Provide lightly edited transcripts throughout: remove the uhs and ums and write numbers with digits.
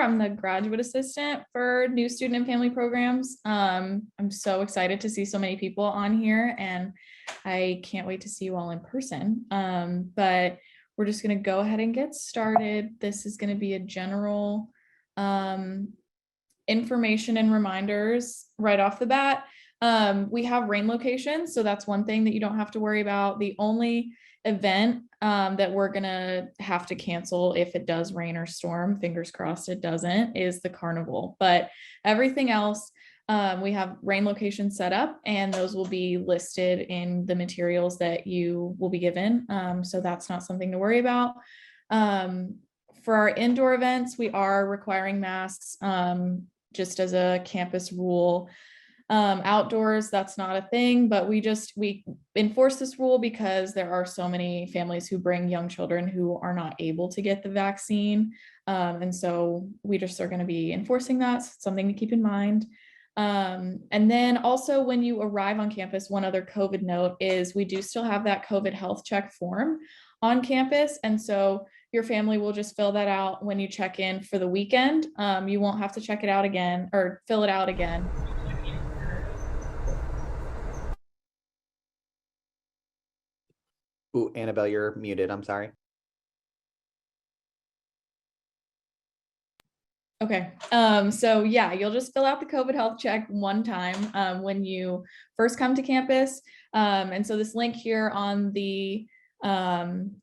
I'm the graduate assistant for new student and family programs. I'm so excited to see so many people on here, and I can't wait to see you all in person. But we're just going to go ahead and get started. This is going to be a general information and reminders right off the bat. We have rain locations, so that's one thing that you don't have to worry about. The only event that we're gonna have to cancel if it does rain or storm, fingers crossed it doesn't, is the carnival. But everything else, we have rain locations set up, and those will be listed in the materials that you will be given. So that's not something to worry about. For our indoor events, we are requiring masks just as a campus rule. Outdoors, that's not a thing, but we enforce this rule because there are so many families who bring young children who are not able to get the vaccine. And so we just are going to be enforcing that. So it's something to keep in mind. And then also when you arrive on campus, one other COVID note is we do still have that COVID health check form on campus. And so your family will just fill that out when you check in for the weekend. You won't have to check it out again or fill it out again. Ooh, Annabelle, you're muted. I'm sorry. Okay. So yeah, you'll just fill out the COVID health check one time when you first come to campus. And so this link here on the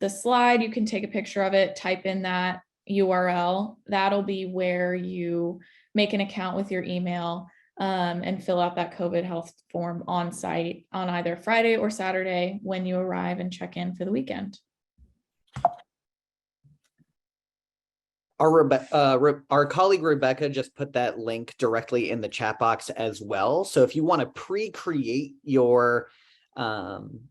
slide, you can take a picture of it, type in that URL. That'll be where you make an account with your email and fill out that COVID health form on site on either Friday or Saturday when you arrive and check in for the weekend. Our colleague Rebecca just put that link directly in the chat box as well. So if you want to pre-create your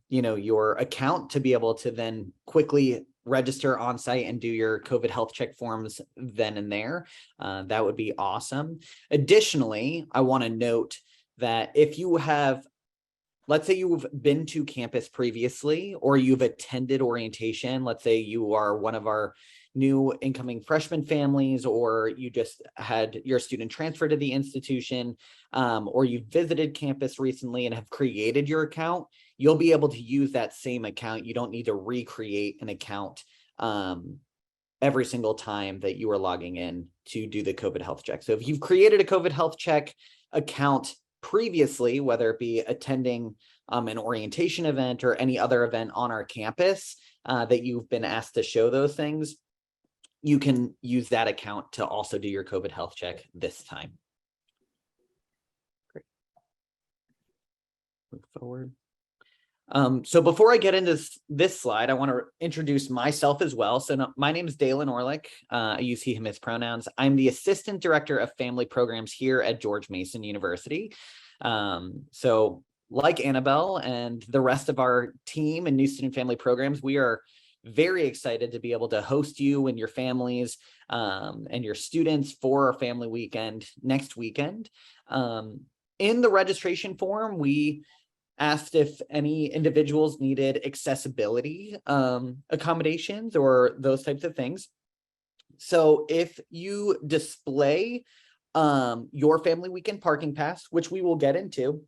your account to be able to then quickly register on site and do your COVID health check forms then and there, that would be awesome. Additionally, I want to note that if you have, let's say you've been to campus previously or you've attended orientation, let's say you are one of our new incoming freshman families, or you just had your student transfer to the institution, or you visited campus recently and have created your account, you'll be able to use that same account. You don't need to recreate an account every single time that you are logging in to do the COVID health check. So if you've created a COVID health check account previously, whether it be attending an orientation event or any other event on our campus that you've been asked to show those things, you can use that account to also do your COVID health check this time. Great. Move forward. So before I get into this slide, I want to introduce myself as well. So my name is Dalen Orlick. I use he, him, his pronouns. I'm the Assistant Director of Family Programs here at George Mason University. So like Annabelle and the rest of our team and new student family programs, we are very excited to be able to host you and your families and your students for our family weekend next weekend. In the registration form, we asked if any individuals needed accessibility accommodations or those types of things. So if you display your family weekend parking pass, which we will get into,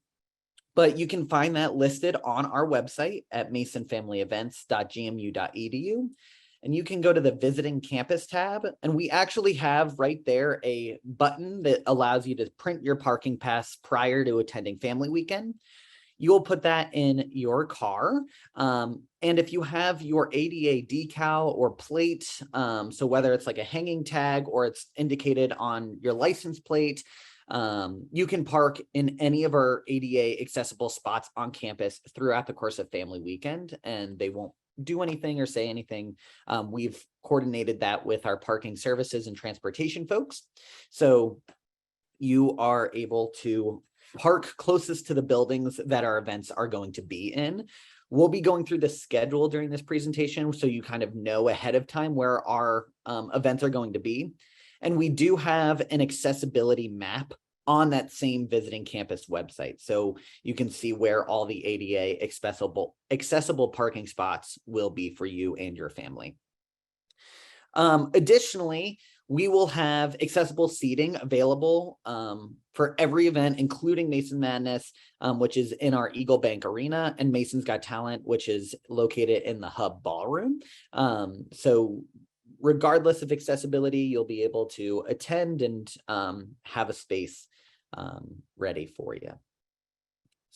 but you can find that listed on our website at masonfamilyevents.gmu.edu. And you can go to the Visiting Campus tab, and we actually have right there a button that allows you to print your parking pass prior to attending family weekend. You'll put that in your car. And if you have your ADA decal or plate, so whether it's like a hanging tag or it's indicated on your license plate, you can park in any of our ADA accessible spots on campus throughout the course of family weekend, and they won't do anything or say anything. We've coordinated that with our parking services and transportation folks. So you are able to park closest to the buildings that our events are going to be in. We'll be going through the schedule during this presentation, so you kind of know ahead of time where our events are going to be. And we do have an accessibility map on that same Visiting Campus website. So you can see where all the ADA accessible parking spots will be for you and your family. Additionally, We will have accessible seating available for every event, including Mason Madness, which is in our Eagle Bank Arena, and Mason's Got Talent, which is located in the Hub Ballroom. So regardless of accessibility, you'll be able to attend and have a space ready for you.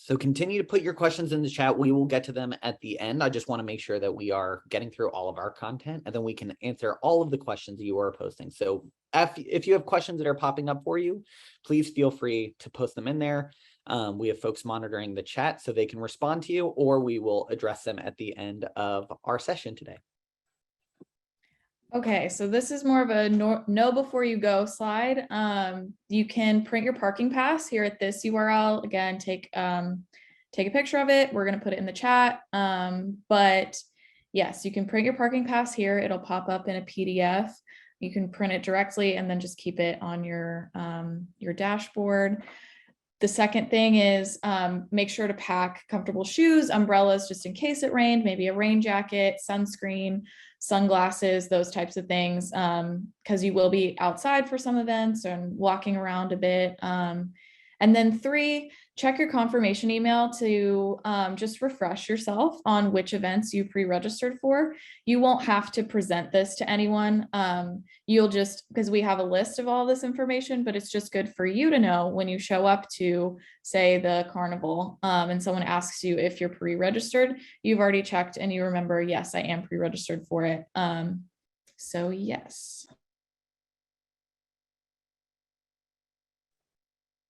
So continue to put your questions in the chat. We will get to them at the end. I just want to make sure that we are getting through all of our content, and then we can answer all of the questions you are posting. So if you have questions that are popping up for you, please feel free to post them in there. We have folks monitoring the chat so they can respond to you, or we will address them at the end of our session today. Okay, so this is more of a know before you go slide. You can print your parking pass here at this URL. Again, take a picture of it. We're going to put it in the chat. But yes, you can print your parking pass here. It'll pop up in a PDF. You can print it directly and then just keep it on your dashboard. The second thing is make sure to pack comfortable shoes, umbrellas, just in case it rained, maybe a rain jacket, sunscreen, sunglasses, those types of things, because you will be outside for some events and walking around a bit. And then 3, check your confirmation email to just refresh yourself on which events you pre-registered for. You won't have to present this to anyone. You'll just, because we have a list of all this information, but it's just good for you to know when you show up to, say, the carnival, and someone asks you if you're pre-registered, you've already checked and you remember, yes, I am pre-registered for it. So yes.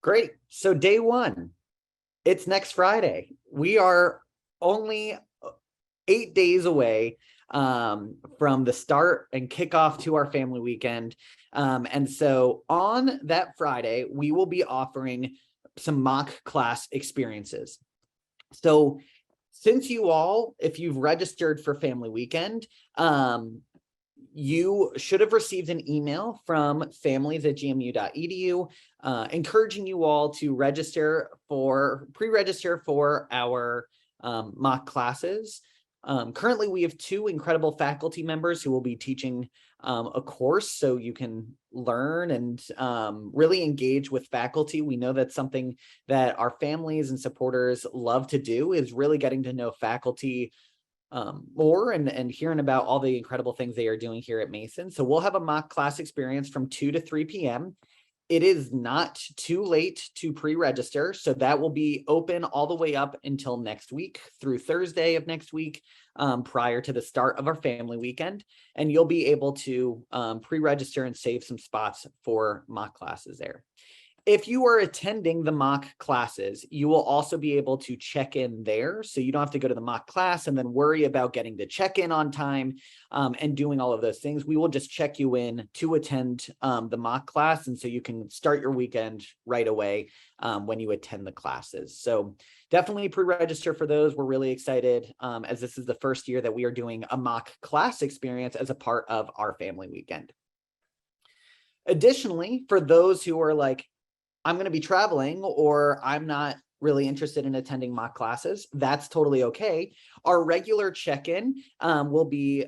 Great. So day 1, it's next Friday. We are only 8 days away from the start and kickoff to our family weekend. And so on that Friday, we will be offering some mock class experiences. So since you all, if you've registered for family weekend, you should have received an email from families@gmu.edu encouraging you all to pre-register for our mock classes. Currently, we have 2 incredible faculty members who will be teaching a course, so you can learn and really engage with faculty. We know that's something that our families and supporters love to do, is really getting to know faculty more and hearing about all the incredible things they are doing here at Mason. So we'll have a mock class experience from 2 to 3 p.m. It is not too late to pre-register, so that will be open all the way up until next week through Thursday of next week, prior to the start of our family weekend, and you'll be able to pre-register and save some spots for mock classes there. If you are attending the mock classes, you will also be able to check in there. So you don't have to go to the mock class and then worry about getting to check in on time and doing all of those things. We will just check you in to attend the mock class. And so you can start your weekend right away when you attend the classes. So definitely pre-register for those. We're really excited as this is the first year that we are doing a mock class experience as a part of our family weekend. Additionally, for those who are like, I'm going to be traveling or I'm not really interested in attending mock classes, that's totally okay. Our regular check-in will be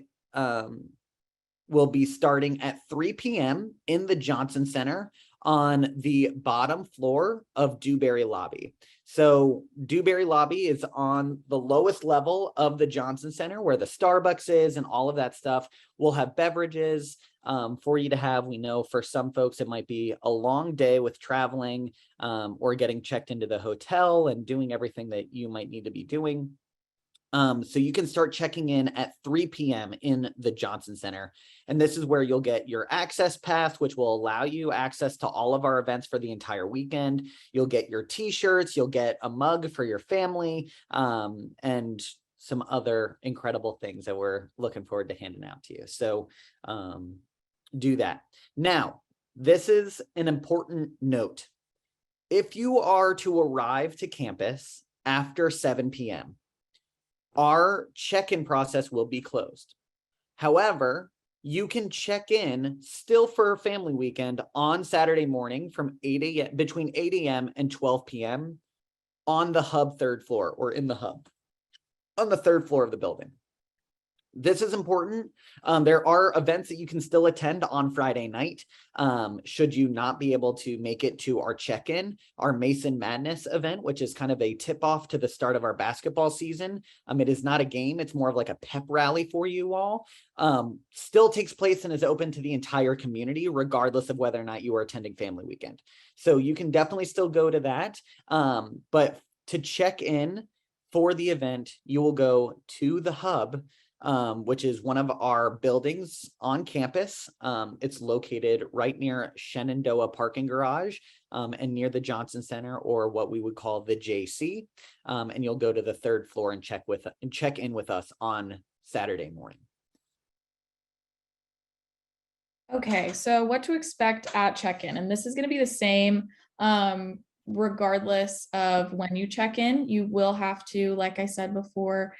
starting at 3 p.m. in the Johnson Center on the bottom floor of Dewberry Lobby. So Dewberry Lobby is on the lowest level of the Johnson Center where the Starbucks is and all of that stuff. We'll have beverages for you to have. We know for some folks, it might be a long day with traveling or getting checked into the hotel and doing everything that you might need to be doing. So you can start checking in at 3 p.m. in the Johnson Center. And this is where you'll get your access pass, which will allow you access to all of our events for the entire weekend. You'll get your t-shirts, you'll get a mug for your family, and some other incredible things that we're looking forward to handing out to you. So do that. Now, this is an important note. If you are to arrive to campus after 7 p.m., our check-in process will be closed. However, you can check in still for a family weekend on Saturday morning from between 8 a.m. and 12 p.m. on the hub 3rd floor, or in the hub on the 3rd floor of the building. this is important. There are events that you can still attend on Friday night. Should you not be able to make it to our check-in, our Mason Madness event, which is kind of a tip-off to the start of our basketball season. It is not a game. It's more of like a pep rally for you all. Still takes place and is open to the entire community, regardless of whether or not you are attending family weekend. So you can definitely still go to that. But to check in for the event, you will go to the hub, which is one of our buildings on campus. It's located right near Shenandoah Parking Garage and near the Johnson Center, or what we would call the JC. And you'll go to the 3rd floor and check in with us on Saturday morning. Okay, so what to expect at check-in, and this is going to be the same regardless of when you check in. You will have to, like I said before,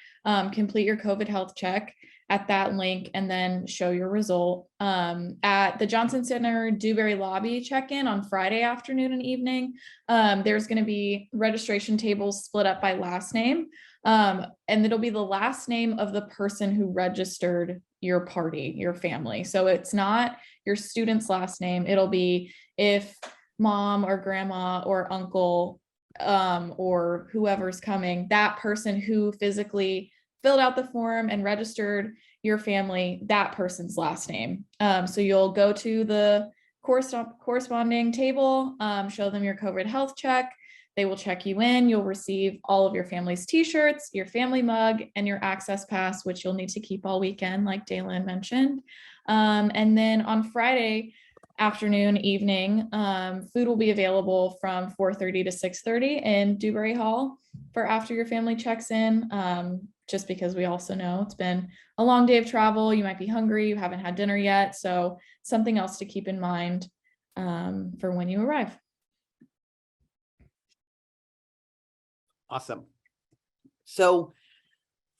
complete your COVID health check at that link and then show your result. At the Johnson Center Dewberry lobby check-in on Friday afternoon and evening, there's going to be registration tables split up by last name, and it'll be the last name of the person who registered your party, your family. So it's not your student's last name. It'll be if mom or grandma or uncle or whoever's coming, that person who physically filled out the form and registered your family, that person's last name. So you'll go to the corresponding table, show them your COVID health check. They will check you in. You'll receive all of your family's t-shirts, your family mug, and your access pass, which you'll need to keep all weekend, like Dalen mentioned. And then on Friday afternoon, evening, food will be available from 4:30 to 6:30 in Dewberry Hall for after your family checks in. Just because we also know it's been a long day of travel. You might be hungry, you haven't had dinner yet. So something else to keep in mind for when you arrive. Awesome. So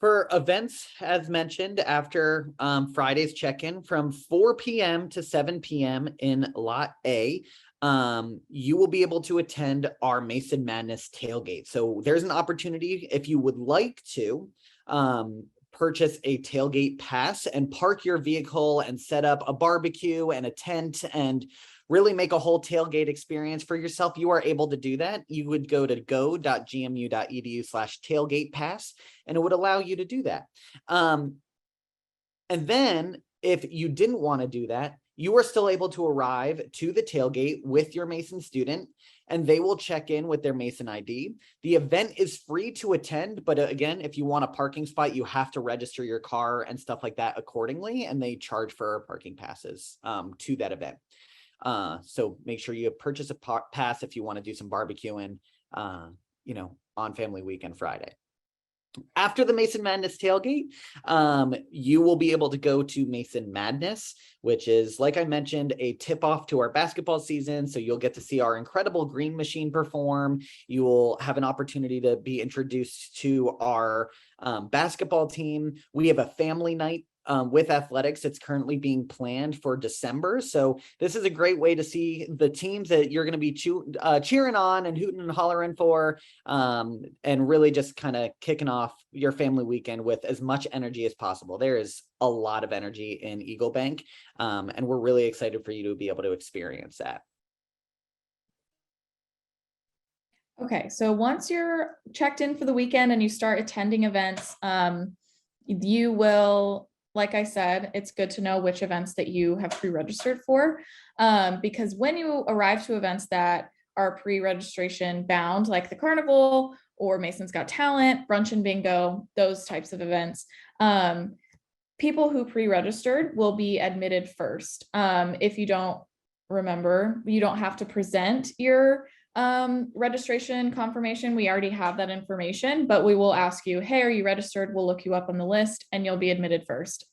for events, as mentioned, after Friday's check-in from 4 p.m. to 7 p.m. in Lot A, you will be able to attend our Mason Madness tailgate. So there's an opportunity, if you would like to, purchase a tailgate pass and park your vehicle and set up a barbecue and a tent and really make a whole tailgate experience for yourself. You are able to do that. You would go to go.gmu.edu/tailgate pass, and it would allow you to do that. And then if you didn't want to do that, you are still able to arrive to the tailgate with your Mason student, and they will check in with their Mason ID. The event is free to attend, but again, if you want a parking spot, you have to register your car and stuff like that accordingly, and they charge for parking passes to that event. So make sure you purchase a pass if you want to do some barbecuing, on family weekend Friday. After the Mason Madness tailgate, you will be able to go to Mason Madness, which is, like I mentioned, a tip-off to our basketball season. So you'll get to see our incredible green machine perform. You will have an opportunity to be introduced to our basketball team. We have a family night with athletics. It's currently being planned for December. So this is a great way to see the teams that you're going to be cheering on and hooting and hollering for, and really just kind of kicking off your family weekend with as much energy as possible. There is a lot of energy in Eagle Bank, and we're really excited for you to be able to experience that. Okay, so once you're checked in for the weekend and you start attending events, you will, like I said, it's good to know which events that you have pre-registered for, because when you arrive to events that are pre-registration bound, like the Carnival or Mason's Got Talent, Brunch and Bingo, those types of events, people who pre-registered will be admitted first. If you don't remember, you don't have to present your registration confirmation. We already have that information, but we will ask you, hey, are you registered? We'll look you up on the list and you'll be admitted first.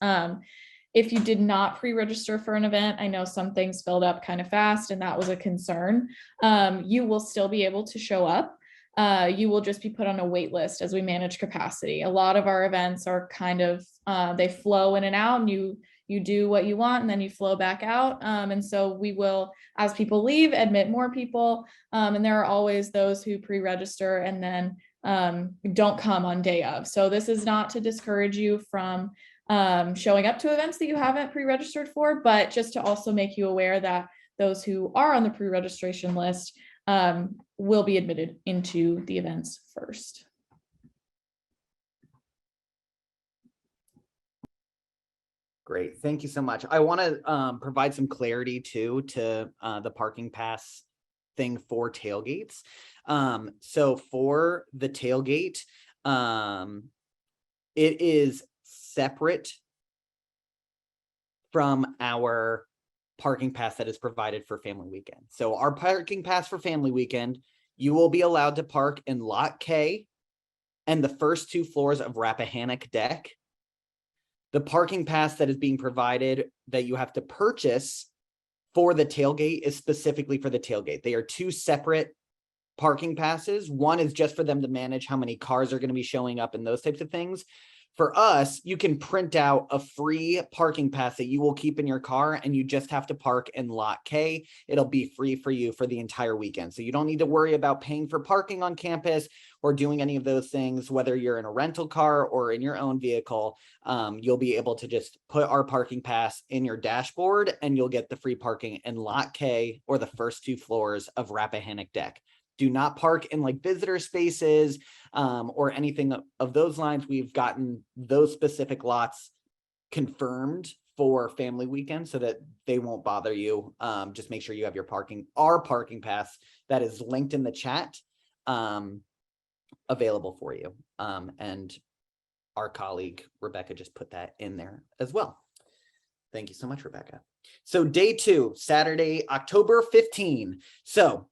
If you did not pre-register for an event, I know some things filled up kind of fast and that was a concern. You will still be able to show up. You will just be put on a wait list as we manage capacity. A lot of our events are kind of, they flow in and out, and you do what you want and then you flow back out. And so we will, as people leave, admit more people. And there are always those who pre-register and then don't come on day of. So this is not to discourage you from showing up to events that you haven't pre-registered for, but just to also make you aware that those who are on the pre-registration list will be admitted into the events first. Great, thank you so much. I want to provide some clarity too to the parking pass thing for tailgates. So for the tailgate, it is separate from our parking pass that is provided for family weekend. So our parking pass for family weekend, you will be allowed to park in lot K and the first 2 floors of Rappahannock Deck. The parking pass that is being provided that you have to purchase for the tailgate is specifically for the tailgate. They are 2 separate parking passes. One is just for them to manage how many cars are going to be showing up and those types of things. For us, you can print out a free parking pass that you will keep in your car, and you just have to park in lot K. It'll be free for you for the entire weekend. So you don't need to worry about paying for parking on campus or doing any of those things, whether you're in a rental car or in your own vehicle. You'll be able to just put our parking pass in your dashboard, and you'll get the free parking in lot K or the first 2 floors of Rappahannock Deck. Do not park in like visitor spaces or anything of those lines. We've gotten those specific lots confirmed for family weekend so that they won't bother you. Just make sure you have our parking pass that is linked in the chat available for you. And our colleague Rebecca just put that in there as well. Thank you so much, Rebecca. So day 2, Saturday, October 15. So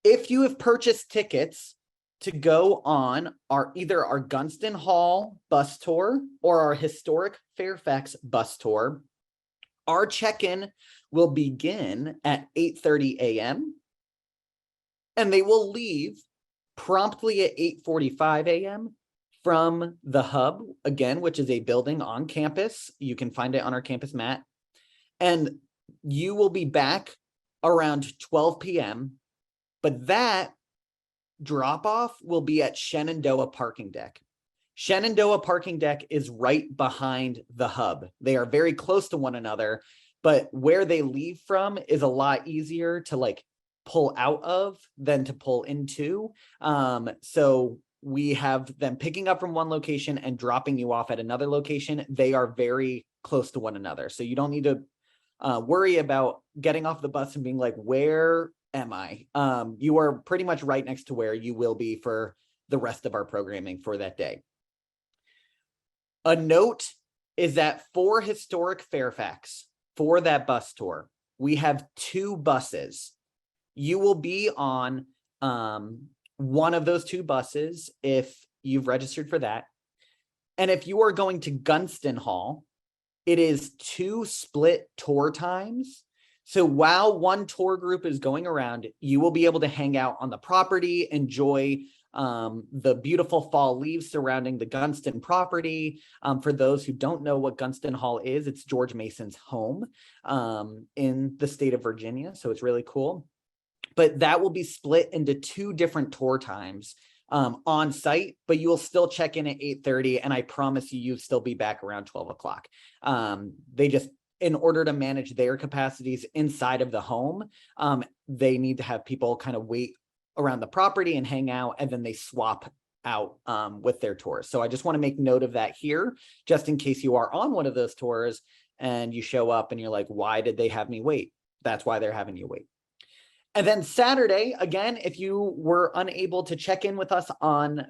if you have purchased tickets to go on either our Gunston Hall bus tour or our historic Fairfax bus tour, our check-in will begin at 8:30 a.m. and they will leave promptly at 8:45 a.m. from the hub, again, which is a building on campus. You can find it on our campus mat. And you will be back around 12 p.m. But that drop-off will be at Shenandoah Parking Deck. Shenandoah Parking Deck is right behind the hub. They are very close to one another, but where they leave from is a lot easier to like pull out of than to pull into. So we have them picking up from one location and dropping you off at another location. They are very close to one another. So you don't need to worry about getting off the bus and being like, where am I? You are pretty much right next to where you will be for the rest of our programming for that day. A note is that for historic Fairfax, for that bus tour, we have 2 buses. You will be on one of those 2 buses if you've registered for that. And if you are going to Gunston Hall, it is 2 split tour times. So while one tour group is going around, you will be able to hang out on the property, enjoy the beautiful fall leaves surrounding the Gunston property. For those who don't know what Gunston Hall is, it's George Mason's home in the state of Virginia. So it's really cool. But that will be split into 2 different tour times on site, but you will still check in at 8:30. And I promise you, you'll still be back around 12 o'clock. They just, in order to manage their capacities inside of the home, they need to have people kind of wait around the property and hang out, and then they swap out with their tours. So I just want to make note of that here, just in case you are on one of those tours and you show up and you're like, why did they have me wait? That's why they're having you wait. And then Saturday, again, if you were unable to check in with us on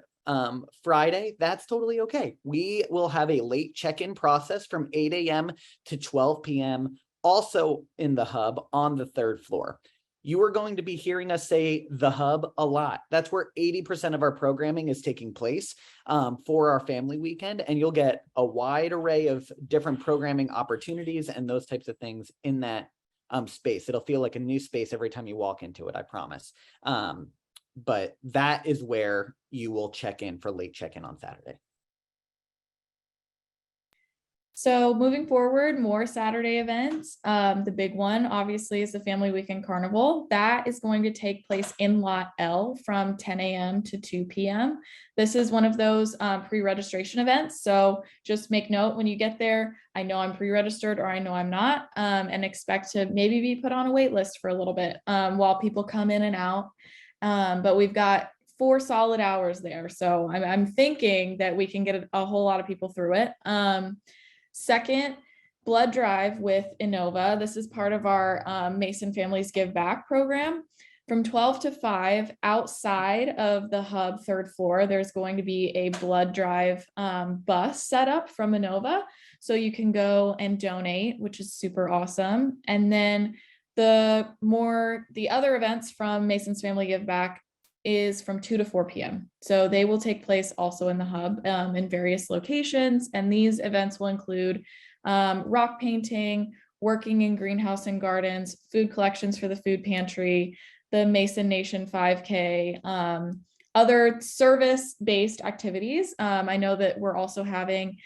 Friday, that's totally okay. We will have a late check-in process from 8 a.m. to 12 p.m. also in the hub on the 3rd floor. You are going to be hearing us say the hub a lot. That's where 80% of our programming is taking place for our family weekend. And you'll get a wide array of different programming opportunities and those types of things in that space. It'll feel like a new space every time you walk into it, I promise. But that is where you will check in for late check-in on Saturday. So moving forward, more Saturday events. The big one, obviously, is the Family Weekend Carnival. That is going to take place in Lot L from 10 a.m. to 2 p.m. This is one of those pre-registration events. So just make note when you get there. I know I'm pre-registered or I know I'm not, and expect to maybe be put on a wait list for a little bit while people come in and out. But we've got 4 solid hours there. So I'm thinking that we can get a whole lot of people through it. Second, blood drive with Innova. This is part of our Mason Families Give Back program. From 12 to 5, outside of the hub third floor, there's going to be a blood drive bus set up from Innova. So you can go and donate, which is super awesome. And then the other events from Mason's Family Give Back is from 2 to 4 p.m. So they will take place also in the hub in various locations. And these events will include rock painting, working in greenhouse and gardens, food collections for the food pantry, the Mason Nation 5K, other service-based activities. I know that we're also having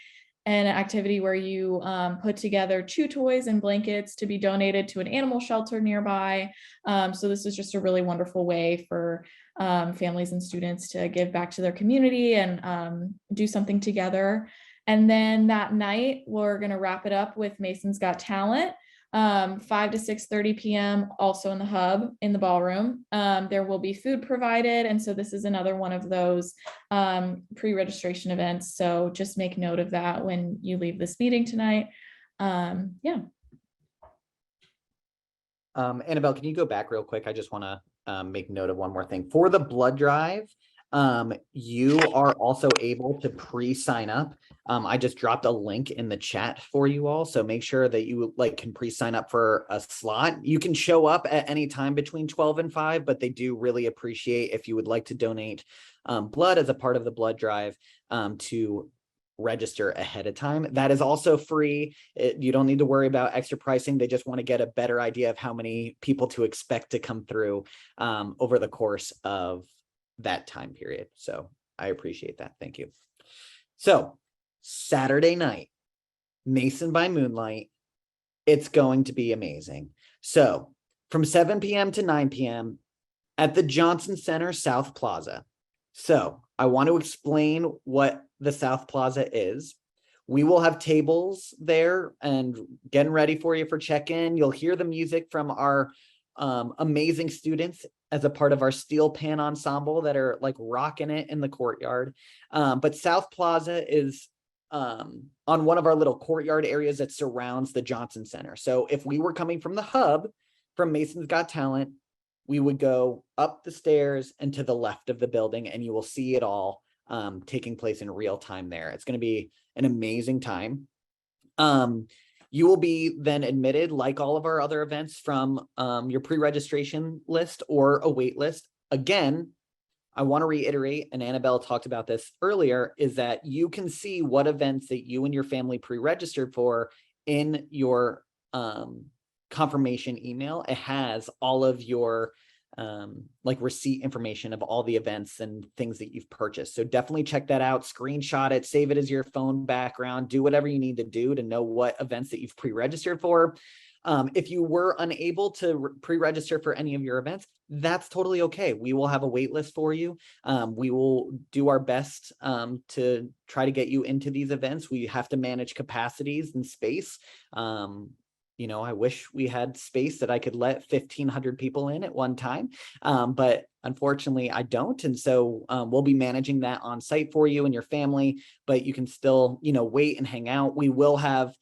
an activity where you put together chew toys and blankets to be donated to an animal shelter nearby. So this is just a really wonderful way for families and students to give back to their community and do something together. And then that night, we're going to wrap it up with Mason's Got Talent, 5 to 6:30 p.m. also in the hub in the ballroom. There will be food provided. And so this is another one of those pre-registration events. So just make note of that when you leave this meeting tonight. Yeah. Annabelle, can you go back real quick? I just want to make note of one more thing. For the blood drive, you are also able to pre-sign up. I just dropped a link in the chat for you all, so make sure that you can pre-sign up for a slot. You can show up at any time between 12 and 5, but they do really appreciate if you would like to donate blood as a part of the blood drive to register ahead of time. That is also free. You don't need to worry about extra pricing. They just want to get a better idea of how many people to expect to come through over the course of that time period. So I appreciate that. Thank you. So Saturday night, Mason by Moonlight, it's going to be amazing. So from 7 p.m. to 9 p.m. at the Johnson Center South Plaza. So I want to explain what the South Plaza is. We will have tables there and getting ready for you for check-in. You'll hear the music from our amazing students as a part of our steel pan ensemble that are rocking it in the courtyard. But South Plaza is on one of our little courtyard areas that surrounds the Johnson Center. So if we were coming from the hub from Mason's Got Talent, we would go up the stairs and to the left of the building, and you will see it all taking place in real time there. It's going to be an amazing time. You will be then admitted, like all of our other events, from your pre-registration list or a wait list. Again, I want to reiterate, and Annabelle talked about this earlier, is that you can see what events that you and your family pre-registered for in your confirmation email. It has all of your receipt information of all the events and things that you've purchased. So definitely check that out, screenshot it, save it as your phone background, do whatever you need to do to know what events that you've pre-registered for. If you were unable to pre-register for any of your events, that's totally okay. We will have a wait list for you. We will do our best to try to get you into these events. We have to manage capacities and space. I wish we had space that I could let 1,500 people in at one time, but unfortunately I don't. And so we'll be managing that on site for you and your family, but you can still, wait and hang out. We will have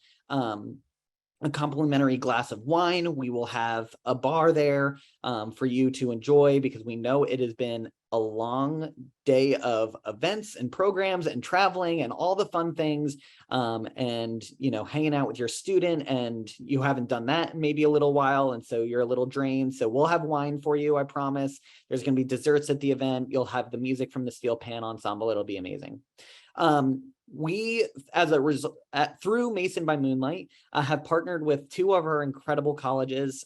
a complimentary glass of wine. We will have a bar there for you to enjoy, because we know it has been a long day of events and programs and traveling and all the fun things, and hanging out with your student, and you haven't done that in maybe a little while, and so you're a little drained. So we'll have wine for you, I promise. There's going to be desserts at the event. You'll have the music from the steel pan ensemble. It'll be amazing. We, as a result, through Mason by Moonlight, have partnered with two of our incredible colleges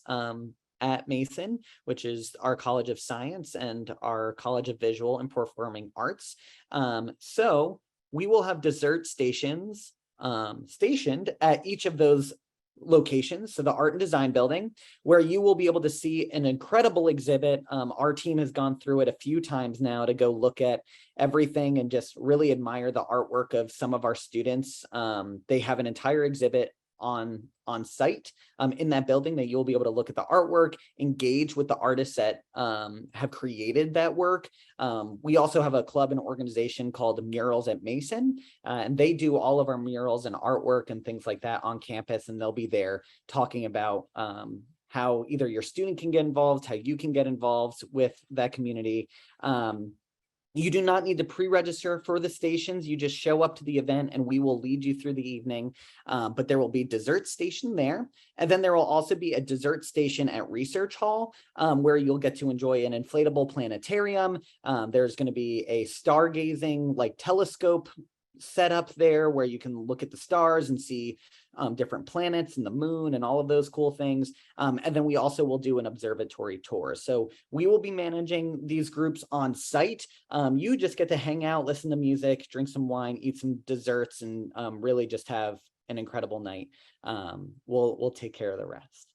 at Mason, which is our College of Science and our College of Visual and Performing Arts. So we will have dessert stations stationed at each of those locations. So the art and design building, where you will be able to see an incredible exhibit. Our team has gone through it a few times now to go look at everything and just really admire the artwork of some of our students. They have an entire exhibit on site in that building that you'll be able to look at the artwork, engage with the artists that have created that work. We also have a club and organization called Murals at Mason, and they do all of our murals and artwork and things like that on campus, and they'll be there talking about how either your student can get involved, how you can get involved with that community. You do not need to pre-register for the stations. You just show up to the event and we will lead you through the evening. But there will be a dessert station there. And then there will also be a dessert station at Research Hall where you'll get to enjoy an inflatable planetarium. There's going to be a stargazing like telescope set up there where you can look at the stars and see different planets and the moon and all of those cool things. And then we also will do an observatory tour. So we will be managing these groups on site. You just get to hang out, listen to music, drink some wine, eat some desserts, and really just have an incredible night. We'll take care of the rest.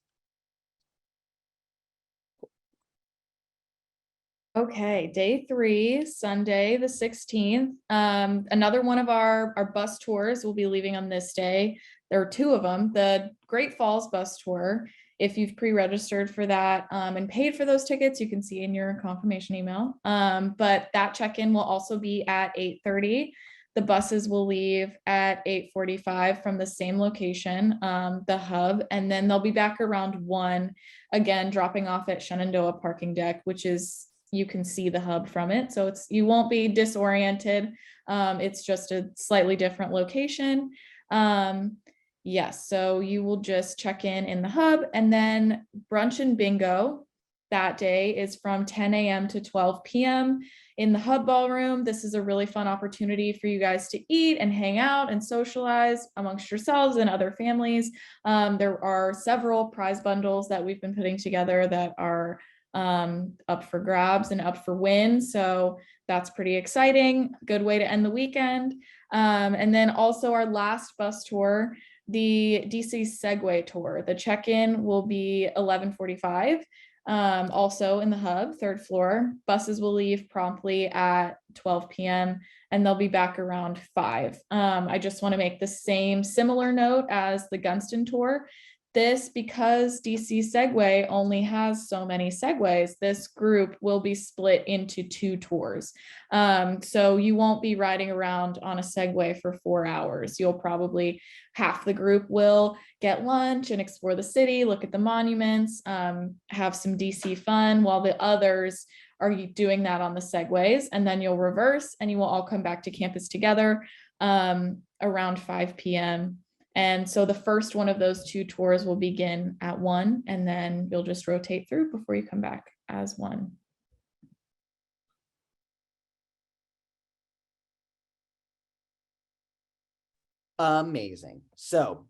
Okay, day 3, Sunday the 16th. Another one of our bus tours will be leaving on this day. There are 2 of them. The Great Falls bus tour, if you've pre-registered for that and paid for those tickets, you can see in your confirmation email. But that check-in will also be at 8:30. The buses will leave at 8:45 from the same location, the hub, and then they'll be back around 1, again, dropping off at Shenandoah parking deck, which is, you can see the hub from it. So you won't be disoriented. It's just a slightly different location. Yes, so you will just check in the hub, and then brunch and bingo that day is from 10 a.m. to 12 p.m. in the hub ballroom. This is a really fun opportunity for you guys to eat and hang out and socialize amongst yourselves and other families. There are several prize bundles that we've been putting together that are up for grabs and up for win. So that's pretty exciting. Good way to end the weekend. And then also our last bus tour, the DC Segway Tour. The check-in will be 11:45. Also in the hub, 3rd floor. Buses will leave promptly at 12 p.m. and they'll be back around 5. I just want to make the similar note as the Gunston tour. This, because DC Segway only has so many Segways, this group will be split into 2 tours. So you won't be riding around on a Segway for 4 hours. You'll probably, half the group will get lunch and explore the city, look at the monuments, have some DC fun, while the others are doing that on the Segways. And then you'll reverse and you will all come back to campus together around 5 p.m. And so the first one of those 2 tours will begin at 1, and then you'll just rotate through before you come back as 1. Amazing. So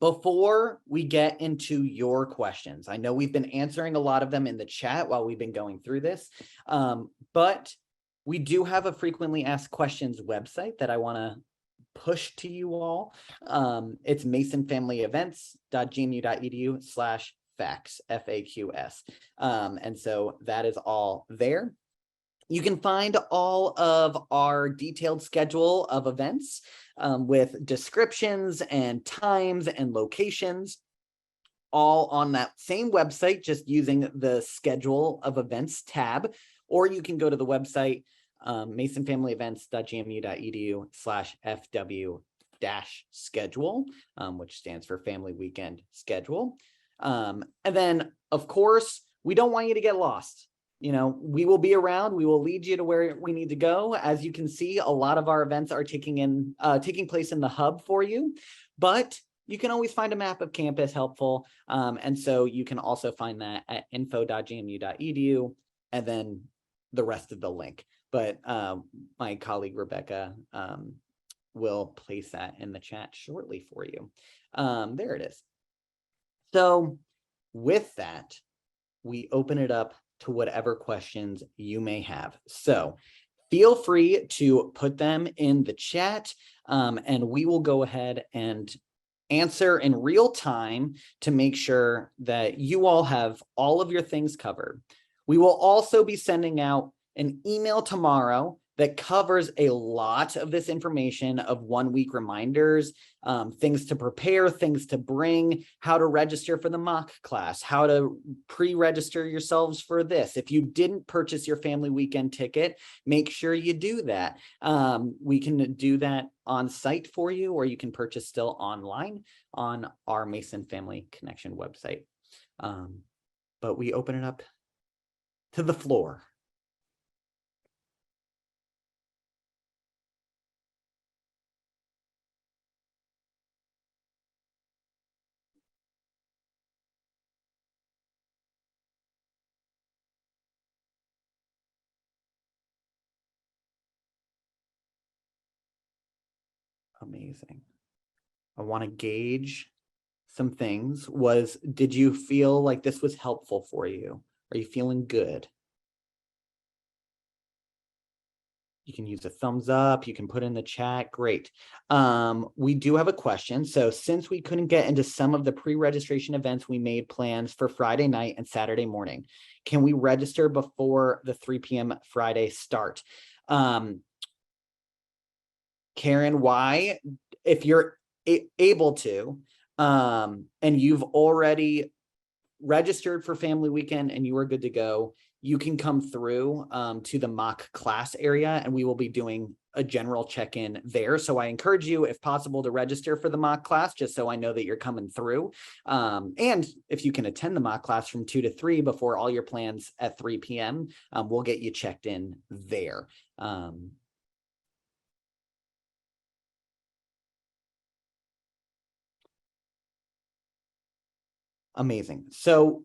before we get into your questions, I know we've been answering a lot of them in the chat while we've been going through this, but we do have a frequently asked questions website that I want to push to you all. It's masonfamilyevents.gmu.edu/FAQs, FAQS. And so that is all there. You can find all of our detailed schedule of events with descriptions and times and locations, all on that same website, just using the schedule of events tab, or you can go to the website masonfamilyevents.gmu.edu/FW-schedule, which stands for Family Weekend Schedule. And then, of course, we don't want you to get lost. You know, we will be around. We will lead you to where we need to go. As you can see, a lot of our events are taking place in the hub for you, but you can always find a map of campus helpful. And so you can also find that at info.gmu.edu and then the rest of the link. But my colleague Rebecca will place that in the chat shortly for you. There it is. So with that, we open it up to whatever questions you may have. So feel free to put them in the chat, and we will go ahead and answer in real time to make sure that you all have all of your things covered. We will also be sending out an email tomorrow that covers a lot of this information of 1 week reminders, things to prepare, things to bring, how to register for the mock class, how to pre-register yourselves for this. If you didn't purchase your family weekend ticket, make sure you do that. We can do that on site for you, or you can purchase still online on our Mason Family Connection website. But we open it up to the floor. Amazing. I want to gauge some things. Did you feel like this was helpful for you? Are you feeling good? You can use a thumbs up. You can put in the chat. Great. We do have a question. So since we couldn't get into some of the pre-registration events, we made plans for Friday night and Saturday morning. Can we register before the 3 p.m. Friday start? Karen, why? If you're able to, and you've already registered for family weekend and you are good to go, you can come through to the mock class area, and we will be doing a general check-in there. So I encourage you, if possible, to register for the mock class, just so I know that you're coming through. And if you can attend the mock class from 2 to 3 before all your plans at 3 p.m., we'll get you checked in there. Amazing. So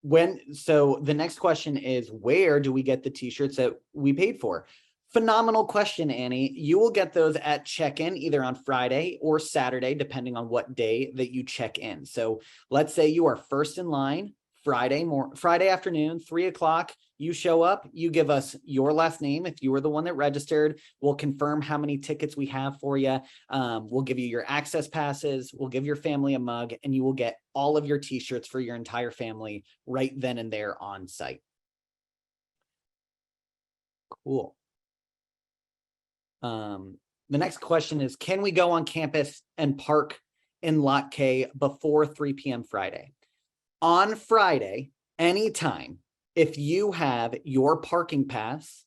the next question is, where do we get the t-shirts that we paid for? Phenomenal question, Annie. You will get those at check-in either on Friday or Saturday, depending on what day that you check in. So let's say you are first in line Friday afternoon, 3 o'clock. You show up, you give us your last name. If you were the one that registered, we'll confirm how many tickets we have for you. We'll give you your access passes. We'll give your family a mug, and you will get all of your t-shirts for your entire family right then and there on site. Cool. The next question is, can we go on campus and park in Lot K before 3 p.m. Friday? On Friday, anytime, if you have your parking pass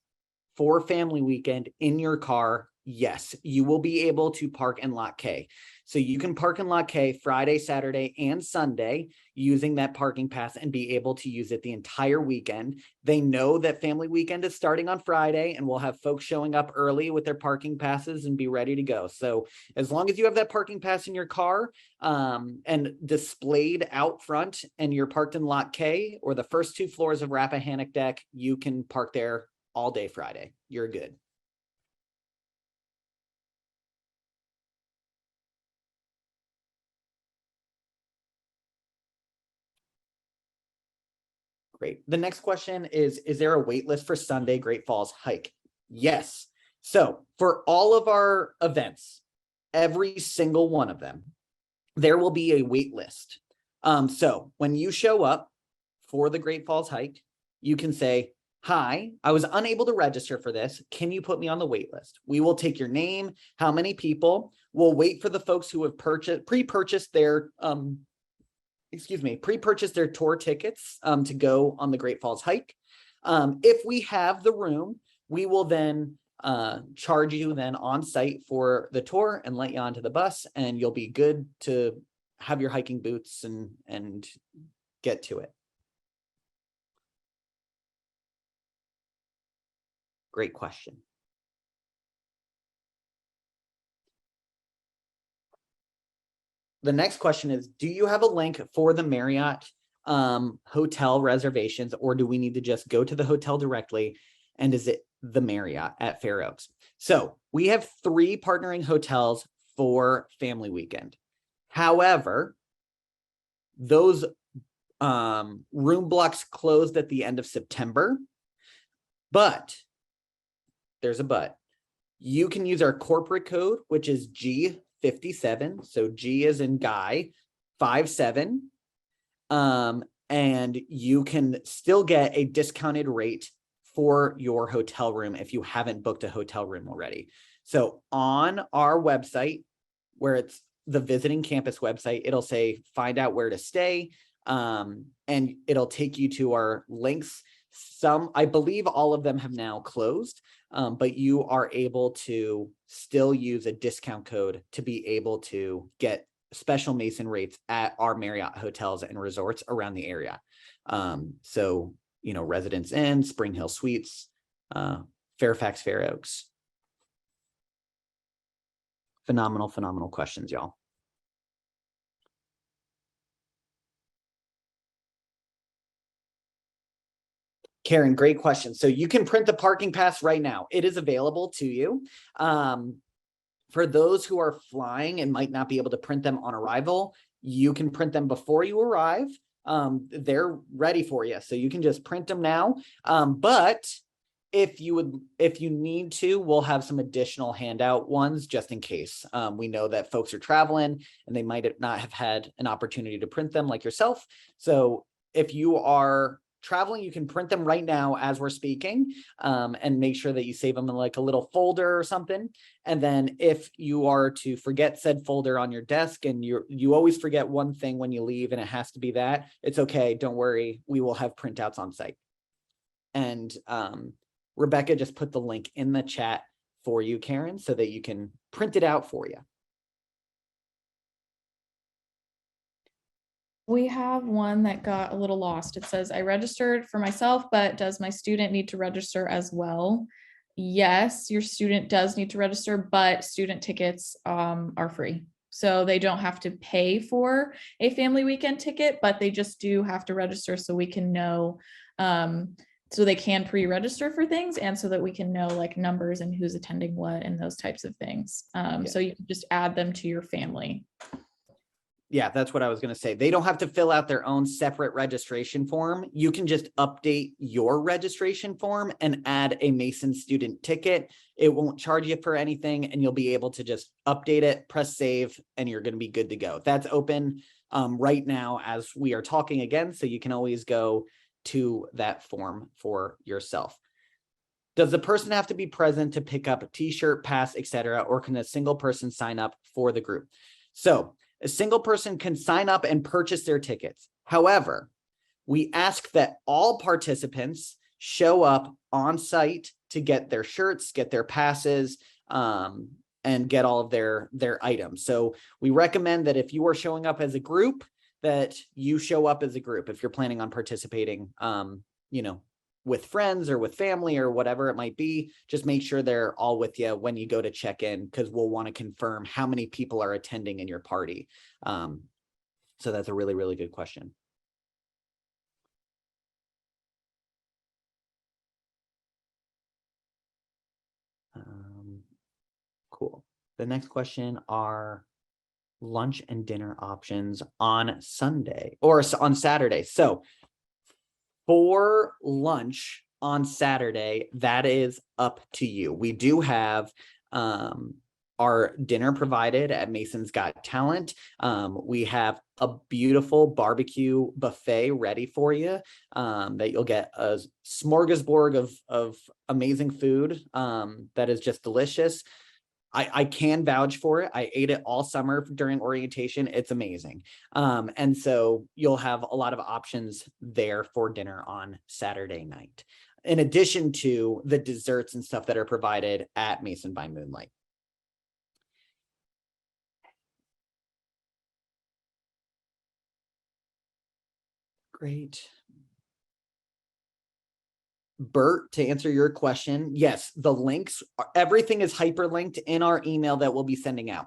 for family weekend in your car, yes, you will be able to park in Lot K. So you can park in Lot K Friday, Saturday, and Sunday using that parking pass and be able to use it the entire weekend. They know that family weekend is starting on Friday, and we'll have folks showing up early with their parking passes and be ready to go. So as long as you have that parking pass in your car and displayed out front, and you're parked in Lot K or the first 2 floors of Rappahannock Deck, you can park there all day Friday. You're good. Great. The next question is there a wait list for Sunday Great Falls hike? Yes. So for all of our events, every single one of them, there will be a wait list. So when you show up for the Great Falls hike, you can say, hi, I was unable to register for this. Can you put me on the wait list? We will take your name, how many people. We'll wait for the folks who have pre-purchased their tour tickets to go on the Great Falls hike. If we have the room, we will then charge you then on site for the tour and let you onto the bus, and you'll be good to have your hiking boots and get to it. Great question. The next question is, do you have a link for the Marriott hotel reservations, or do we need to just go to the hotel directly? And is it the Marriott at Fair Oaks? So we have 3 partnering hotels for family weekend. However, those room blocks closed at the end of September, but there's a but. You can use our corporate code, which is G57. So G is in Guy, 57. And you can still get a discounted rate for your hotel room if you haven't booked a hotel room already. So on our website, where it's the visiting campus website, it'll say find out where to stay, and it'll take you to our links. Some, I believe all of them have now closed, but you are able to still use a discount code to be able to get special Mason rates at our Marriott hotels and resorts around the area. So, you know, Residence Inn, Spring Hill Suites, Fairfax, Fair Oaks. Phenomenal, phenomenal questions, y'all. Karen, great question. So you can print the parking pass right now. It is available to you. For those who are flying and might not be able to print them on arrival, you can print them before you arrive. They're ready for you. So you can just print them now. But if you need to, we'll have some additional handout ones just in case. We know that folks are traveling and they might not have had an opportunity to print them like yourself. So if you are traveling, you can print them right now as we're speaking, and make sure that you save them in like a little folder or something. And then if you are to forget said folder on your desk and you always forget one thing when you leave and it has to be that, it's okay. Don't worry. We will have printouts on site. And Rebecca just put the link in the chat for you, Karen, so that you can print it out for you. We have one that got a little lost. It says, I registered for myself, but does my student need to register as well? Yes, your student does need to register, but student tickets are free. So they don't have to pay for a family weekend ticket, but they just do have to register so we can know, so they can pre-register for things and so that we can know like numbers and who's attending what and those types of things. So you can just add them to your family. Yeah, that's what I was going to say. They don't have to fill out their own separate registration form. You can just update your registration form and add a Mason student ticket. It won't charge you for anything, and you'll be able to just update it, press save, and you're going to be good to go. That's open right now as we are talking again, so you can always go to that form for yourself. Does the person have to be present to pick up a t-shirt, pass, etc., or can a single person sign up for the group? So a single person can sign up and purchase their tickets. However, we ask that all participants show up on site to get their shirts, get their passes, and get all of their items. So we recommend that if you are showing up as a group, that you show up as a group. If you're planning on participating, you know, with friends or with family or whatever it might be, just make sure they're all with you when you go to check in, because we'll want to confirm how many people are attending in your party. So that's a really, really good question. Cool. The next question are lunch and dinner options on Sunday or on Saturday. So for lunch on Saturday, that is up to you. We do have our dinner provided at Mason's Got Talent. We have a beautiful barbecue buffet ready for you, that you'll get a smorgasbord of amazing food that is just delicious. I can vouch for it. I ate it all summer during orientation. It's amazing. And so you'll have a lot of options there for dinner on Saturday night, in addition to the desserts and stuff that are provided at Mason by Moonlight. Great. Bert, to answer your question, yes, the links, everything is hyperlinked in our email that we'll be sending out.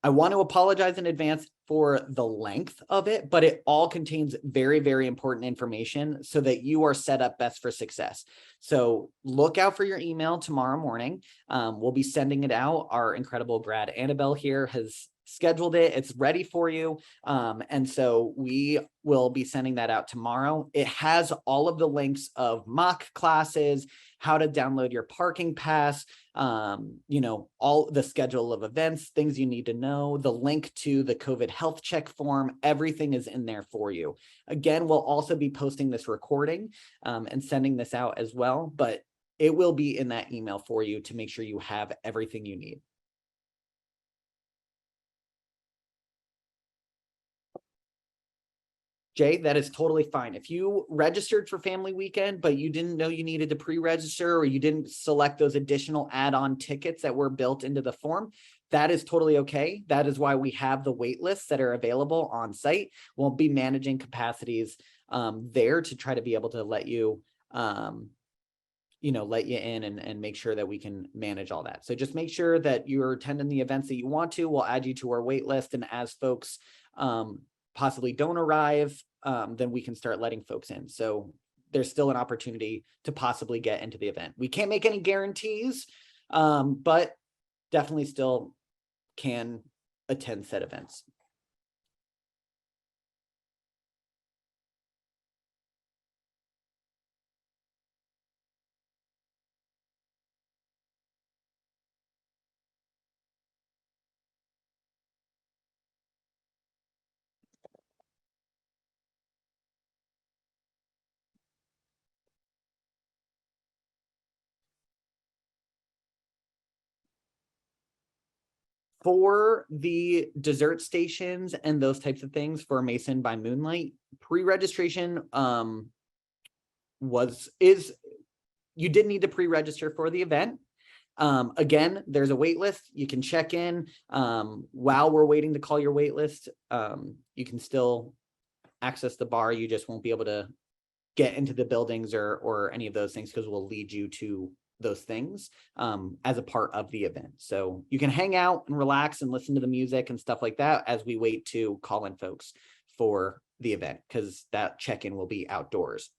I want to apologize in advance for the length of it, but it all contains very, very important information so that you are set up best for success. So look out for your email tomorrow morning. We'll be sending it out. Our incredible grad Annabelle here has scheduled it. It's ready for you. And so we will be sending that out tomorrow. It has all of the links of mock classes, how to download your parking pass, all the schedule of events, things you need to know, the link to the COVID health check form, everything is in there for you. Again, we'll also be posting this recording and sending this out as well, but it will be in that email for you to make sure you have everything you need. Jay, that is totally fine. If you registered for family weekend, but you didn't know you needed to pre-register or you didn't select those additional add-on tickets that were built into the form, that is totally okay. That is why we have the wait lists that are available on site. We'll be managing capacities there to try to be able to let you, let you in and make sure that we can manage all that. So just make sure that you're attending the events that you want to. We'll add you to our wait list. And as folks possibly don't arrive, then we can start letting folks in. So there's still an opportunity to possibly get into the event. We can't make any guarantees, but definitely still can attend said events. For the dessert stations and those types of things for Mason by Moonlight, pre-registration you did need to pre-register for the event. Again, there's a wait list. You can check in while we're waiting to call your wait list. You can still access the bar. You just won't be able to get into the buildings or any of those things because we'll lead you to those things as a part of the event. So you can hang out and relax and listen to the music and stuff like that as we wait to call in folks for the event, because that check-in will be outdoors.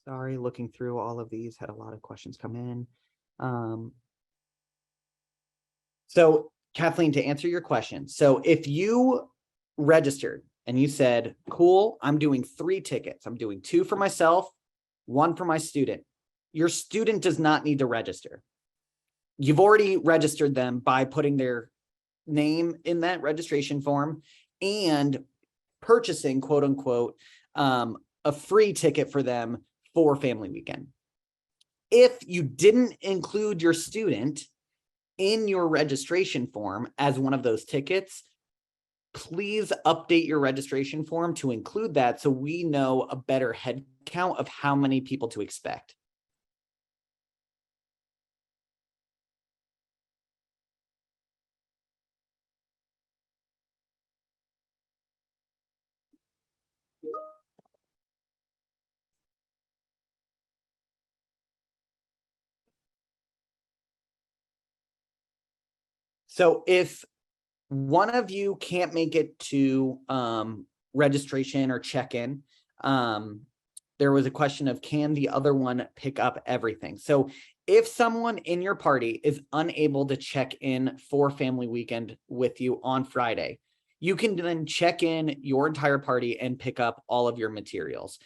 Sorry, looking through all of these, had a lot of questions come in. So Kathleen, to answer your question, so if you registered and you said, cool, I'm doing 3 tickets, I'm doing 2 for myself, 1 for my student, your student does not need to register. You've already registered them by putting their name in that registration form and purchasing, quote unquote, a free ticket for them for family weekend. If you didn't include your student in your registration form as one of those tickets, please update your registration form to include that so we know a better head count of how many people to expect. So if one of you can't make it to registration or check-in, there was a question of, can the other one pick up everything? So if someone in your party is unable to check in for family weekend with you on Friday, you can then check in your entire party and pick up all of your materials.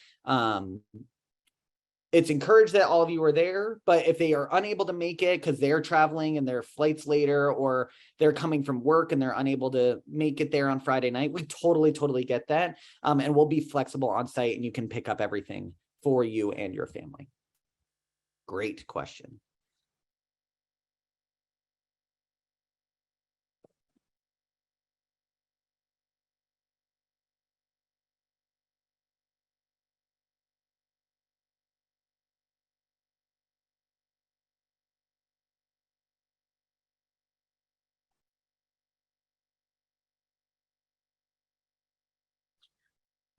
It's encouraged that all of you are there, but if they are unable to make it because they're traveling and their flight's later, or they're coming from work and they're unable to make it there on Friday night, we totally get that. And we'll be flexible on site and you can pick up everything for you and your family. Great question.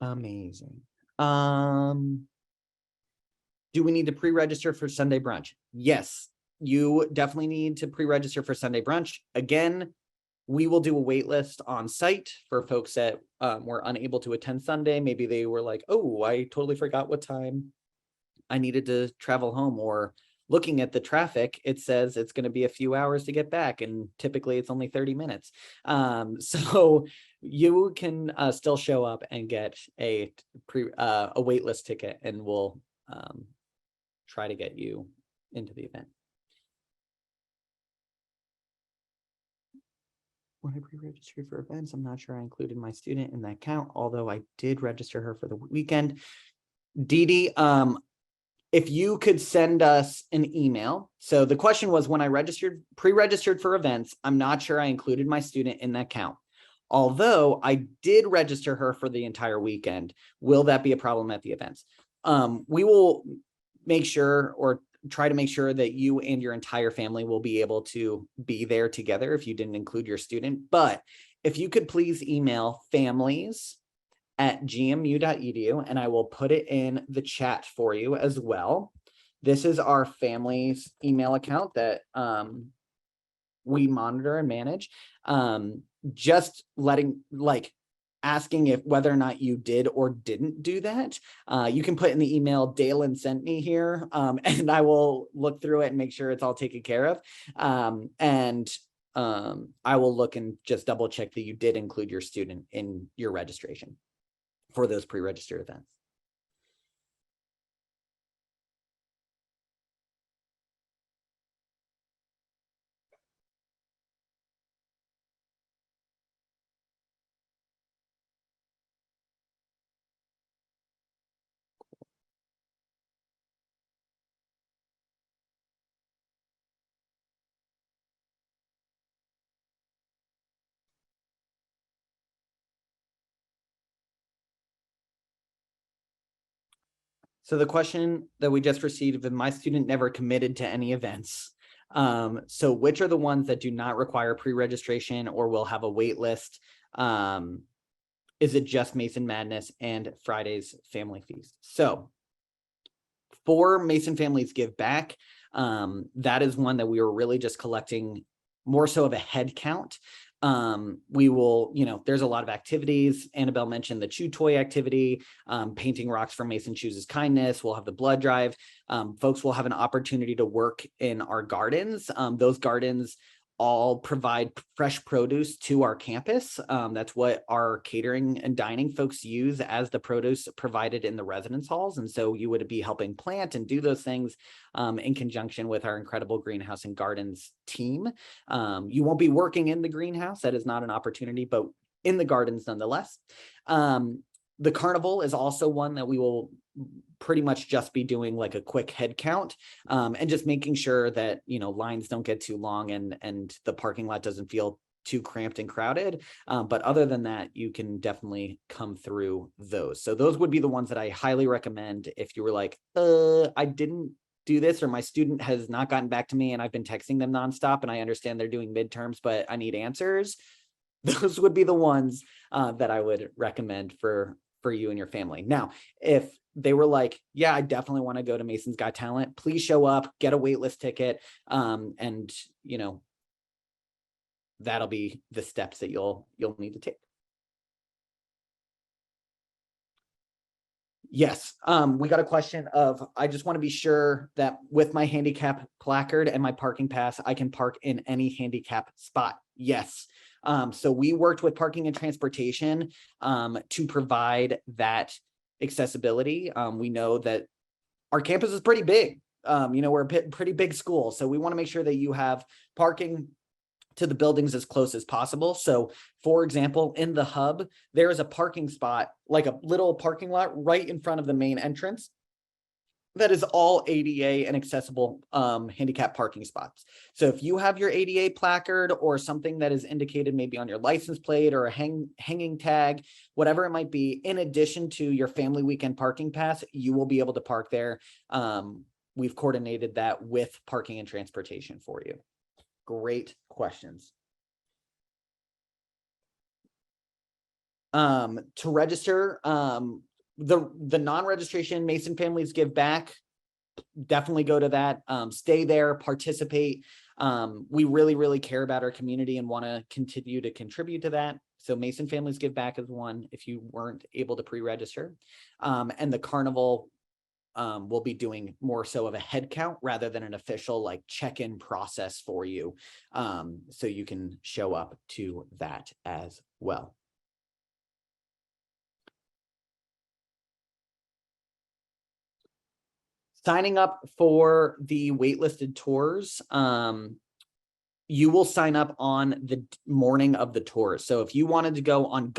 Amazing. Do we need to pre-register for Sunday brunch? Yes, you definitely need to pre-register for Sunday brunch. Again, we will do a wait list on site for folks that were unable to attend Sunday. Maybe they were like, oh, I totally forgot what time I needed to travel home, or looking at the traffic, it says it's going to be a few hours to get back, and typically it's only 30 minutes. So you can still show up and get a waitlist ticket, and we'll try to get you into the event. When I pre-registered for events, I'm not sure I included my student in that count, although I did register her for the weekend. Dee Dee, if you could send us an email. So the question was, when I pre-registered for events, I'm not sure I included my student in that count. Although I did register her for the entire weekend, will that be a problem at the events? We will make sure, or try to make sure, that you and your entire family will be able to be there together if you didn't include your student. But if you could please email families@gmu.edu, and I will put it in the chat for you as well. This is our family's email account that we monitor and manage. Just asking if whether or not you did or didn't do that. You can put in the email Dalen sent me here, and I will look through it and make sure it's all taken care of. I will look and just double check that you did include your student in your registration for those pre-registered events. So the question that we just received, if my student never committed to any events, so which are the ones that do not require pre-registration or will have a wait list? Is it just Mason Madness and Friday's Family Feast? So for Mason Families Give Back, that is one that we were really just collecting more so of a head count. We will, there's a lot of activities. Annabelle mentioned the chew toy activity, painting rocks for Mason Chooses Kindness. We'll have the blood drive. Folks will have an opportunity to work in our gardens. Those gardens all provide fresh produce to our campus. That's what our catering and dining folks use as the produce provided in the residence halls. And so you would be helping plant and do those things in conjunction with our incredible greenhouse and gardens team. You won't be working in the greenhouse. That is not an opportunity, but in the gardens nonetheless. The carnival is also one that we will pretty much just be doing like a quick head count, and just making sure that, lines don't get too long and the parking lot doesn't feel too cramped and crowded. But other than that, you can definitely come through those. So those would be the ones that I highly recommend if you were like, I didn't do this, or my student has not gotten back to me and I've been texting them nonstop and I understand they're doing midterms, but I need answers. Those would be the ones that I would recommend for you and your family. Now, if they were like, yeah, I definitely want to go to Mason's Got Talent, please show up, get a waitlist ticket. And that'll be the steps that you'll need to take. Yes, we got a question of, I just want to be sure that with my handicap placard and my parking pass, I can park in any handicap spot. Yes. So we worked with Parking and Transportation to provide that accessibility. We know that our campus is pretty big. We're a pretty big school, so we want to make sure that you have parking to the buildings as close as possible. So for example, in the hub, there is a parking spot, like a little parking lot right in front of the main entrance, that is all ADA and accessible handicap parking spots. So if you have your ADA placard or something that is indicated maybe on your license plate or a hanging tag, whatever it might be, in addition to your family weekend parking pass, you will be able to park there. We've coordinated that with Parking and Transportation for you. Great questions. To register, the non-registration Mason Families Give Back, definitely go to that. Stay there, participate. We really, really care about our community and want to continue to contribute to that. So Mason Families Give Back is one if you weren't able to pre-register. And the Carnival will be doing more so of a head count rather than an official like check-in process for you. So you can show up to that as well. Signing up for the waitlisted tours, you will sign up on the morning of the tour. So if you wanted to go on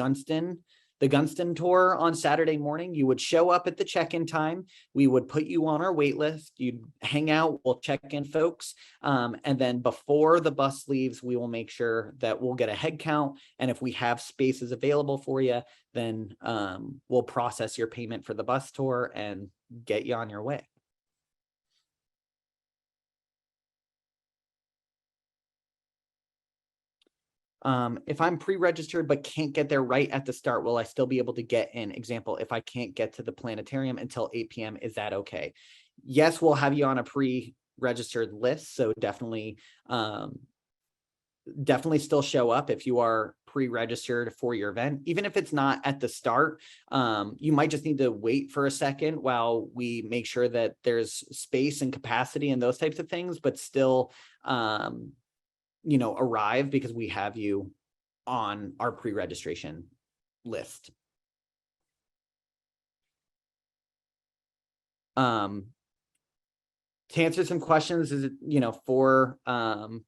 the Gunston tour on Saturday morning, you would show up at the check-in time. We would put you on our wait list. You'd hang out, we'll check in folks. And then before the bus leaves, we will make sure that we'll get a head count. And if we have spaces available for you, then we'll process your payment for the bus tour and get you on your way. If I'm pre-registered but can't get there right at the start, will I still be able to get in? Example, if I can't get to the planetarium until 8 p.m., is that okay? Yes, we'll have you on a pre-registered list. So definitely still show up if you are pre-registered for your event. Even if it's not at the start, you might just need to wait for a second while we make sure that there's space and capacity and those types of things, but still arrive because we have you on our pre-registration list. To answer some questions, is it, for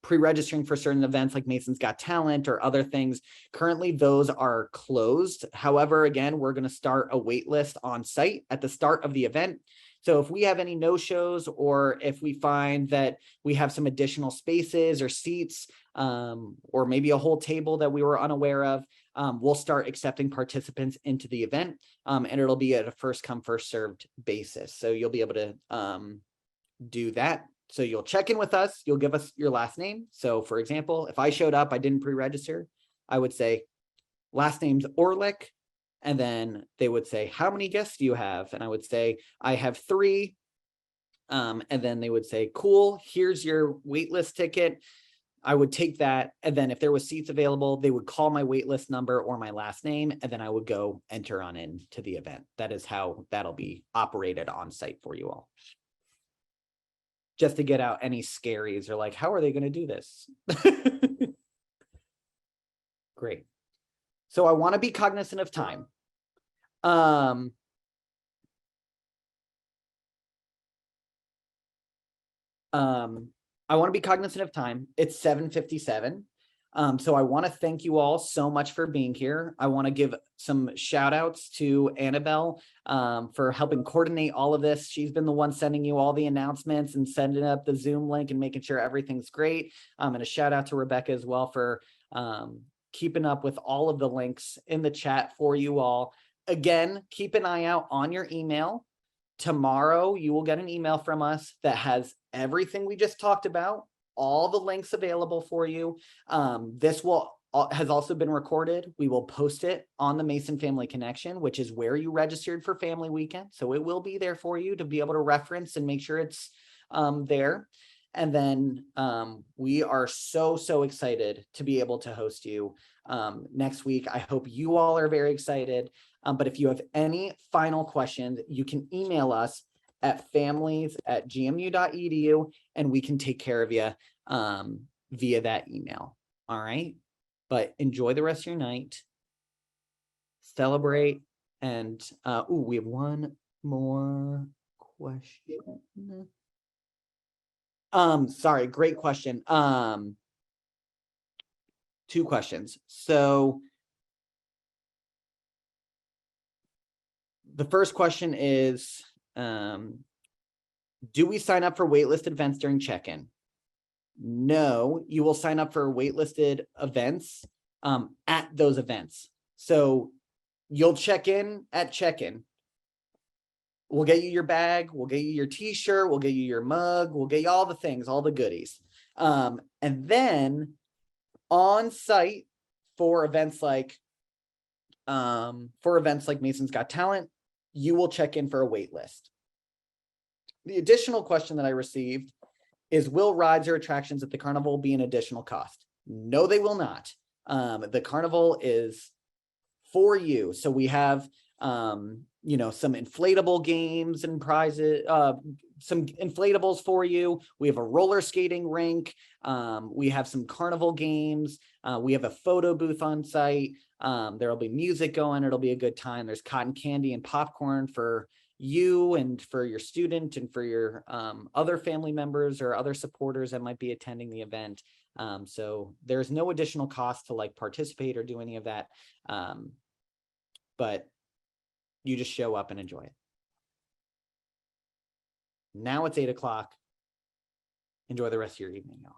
pre-registering for certain events like Mason's Got Talent or other things, currently those are closed. However, again, we're going to start a wait list on site at the start of the event. So if we have any no-shows, or if we find that we have some additional spaces or seats, or maybe a whole table that we were unaware of, we'll start accepting participants into the event, and it'll be at a first come, first served basis. So you'll be able to do that. So you'll check in with us, you'll give us your last name. So for example, if I showed up, I didn't pre-register, I would say last name's Orlick. And then they would say, how many guests do you have? And I would say, I have 3. And then they would say, cool, here's your waitlist ticket. I would take that. And then if there was seats available, they would call my waitlist number or my last name. And then I would go enter on into the event. That is how that'll be operated on site for you all. Just to get out any scaries or like, how are they going to do this? Great. So I want to be cognizant of time. I want to be cognizant of time. It's 7:57. So I want to thank you all so much for being here. I want to give some shout outs to Annabelle for helping coordinate all of this. She's been the one sending you all the announcements and sending up the Zoom link and making sure everything's great. And a shout out to Rebecca as well for keeping up with all of the links in the chat for you all. Again, keep an eye out on your email. Tomorrow, you will get an email from us that has everything we just talked about, all the links available for you. This has also been recorded. We will post it on the Mason Family Connection, which is where you registered for Family Weekend. So it will be there for you to be able to reference and make sure it's there. And then we are so excited to be able to host you next week. I hope you all are very excited. But if you have any final questions, you can email us at families@gmu.edu and we can take care of you via that email. All right. But enjoy the rest of your night. Celebrate. And we have one more question. Sorry, great question. 2 questions. So the first question is, do we sign up for waitlisted events during check-in? No, you will sign up for waitlisted events at those events. So you'll check in at check-in. We'll get you your bag, we'll get you your t-shirt, we'll get you your mug, we'll get you all the things, all the goodies. And then on site for events like for events like Mason's Got Talent, you will check in for a wait list. The additional question that I received is, will rides or attractions at the carnival be an additional cost? No, they will not. The carnival is for you. So we have, you know, some inflatable games and prizes, some inflatables for you. We have a roller skating rink. We have some carnival games. We have a photo booth on site. There'll be music going. It'll be a good time. There's cotton candy and popcorn for you and for your student and for your other family members or other supporters that might be attending the event. So there's no additional cost to like participate or do any of that. But you just show up and enjoy it. Now it's 8 o'clock. Enjoy the rest of your evening, y'all.